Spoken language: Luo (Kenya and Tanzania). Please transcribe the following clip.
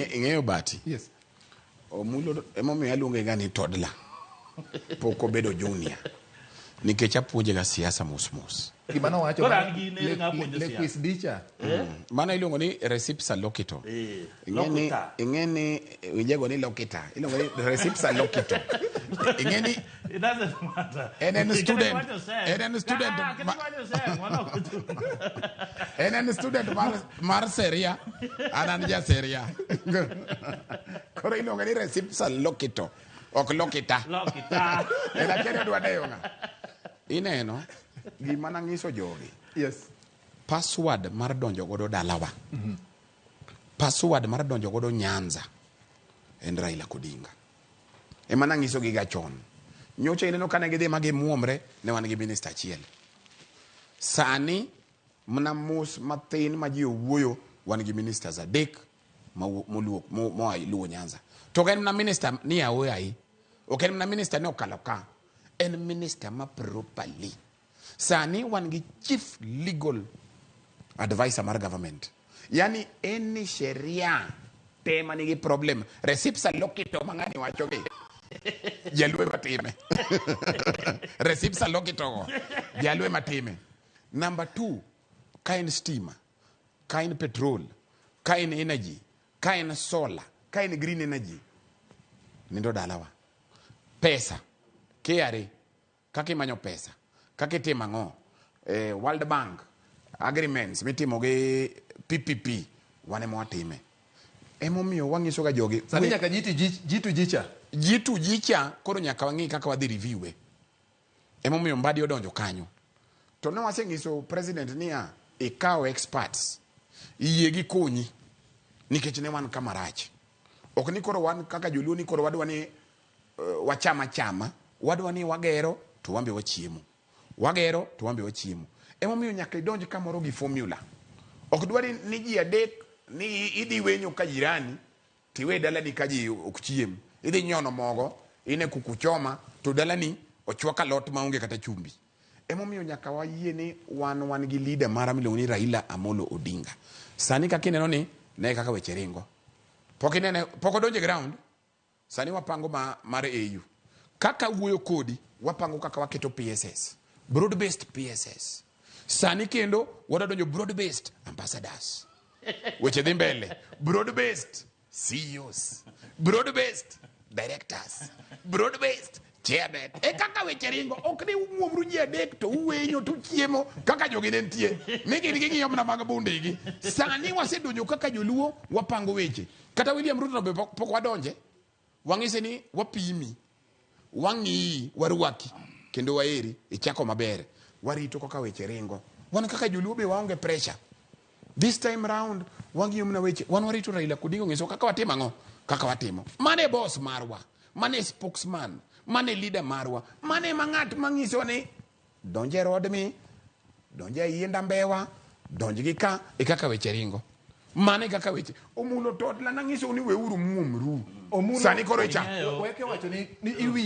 Ing'eyo Bati? Yes. Omulo emomiyo aluonge ga ni toddler. Pok obedo junior. Nikech apuonje ga siasa mos. Gima nowacho le quiz dicha. Mano iluongo ni Recipsa Lokito. Ing'eni winjego ni Lokita. Iluongo ni Recipsa Lokito. Ing'eni it doesn't matter. En student. En student mar seria. Anan ja seria. Koro iluongo ni Recipsa Lokito. Ok Lokita. Lokita. En achiel dwa deyo nga. Ineno gima nang'iso jogi. Yes. Password mar donjo godo dalawa. Password mar donjo godo Nyanza. En Raila Odinga. Ema nang'iso gi gachon. Nyocha ineno kane gidhi magi muomre ne wan gi minister achiel. Sani mna mos mathin ma ji owuoyo wan gi ministers adek moa Luo Nyanza. To en na minister ni aoyo ai. Ok en na minister ne okalo ka. En minister ma properly. Sani wan gi chief legal advisor mar government. Yani any sheria tema nigi problem. Recipsa Lokito mangani wacho gi. Jalwe matime. Recipsa Lokito. Jalwe matime. Number 2, kain steamer, kain petrol, kain energy, kain solar, kain green energy. Nindo dalawa. Pesa. KRA. Kaki manyo pesa. Kaki tima ngo. World Bank. Agreements. Mitimo ge PPP. Wane mwatime. Emomiyo wangiso ga jogi. Sani nyaka jitu jicha. Jitu jicha koro nyaka wangi kaka wadhi reviewe. Emomiyo Mbadi odonjo kanyo. To ne wasengiso president niya ikawo experts. Iye gi konyi. Nikech ne wan kamarach. Ok ni koro wan kaka joluo ni koro wadwa ni wachama. Wadwa ni wagero to wambe wachiemo. Wagero to wambe wachiemo. Emomiyo nyaka idonj kamoro gi formula. Ok dwari ni ji adek ni idhi wenyo ka jirani tiwe dalani ka ji ok chiem. Idhi nyono mogo ine kukuchoma to dalani ochwaka lot maonge kata chumbi. Emomiyo nyaka wayie ni wan gi leader mara miluongo ni Raila Amolo Odinga. Sani kaka ineno ni ne kaka weche ringo. Pok odonje ground. Sani wapango mar AU. Kaka wuoyo kodi wapango kaka waketo PSS. Broad based PSS. Sani kendo wadadonjo broad based ambassadors. Weche dhi mbele. Broad based CEOs. Broad based directors. Broad based chairman. Kaka weche ringo ok ni umuomru ji adek to uwenyo to chiemo kaka jogi ne nitie. Migi gi yomna mag bundigi. Sani wasedonjo kaka joluo wapango weche. Kata William Ruto be pok wadonje. Wang'ise ni wapimi. Wang'i warwaki kendo waeri ichako maber. Warito kaka weche ringo. Wan kaka joluo be waonge pressure. This time round wangi yomna weche. Wan warito Raila Odinga ng'iso kaka watimo ang'o. Kaka watimo. Mane boss marwa. Mane spokesman. Mane leader marwa. Mane mang'at mang'iso ni donje rod mi. Donje yienda mbewa. Donje gi ka kaka weche ringo. Mane kaka weche. Omulo toddler nang'iso ni weuru muomru. Sani koro cha. Weke wacho ni iwire.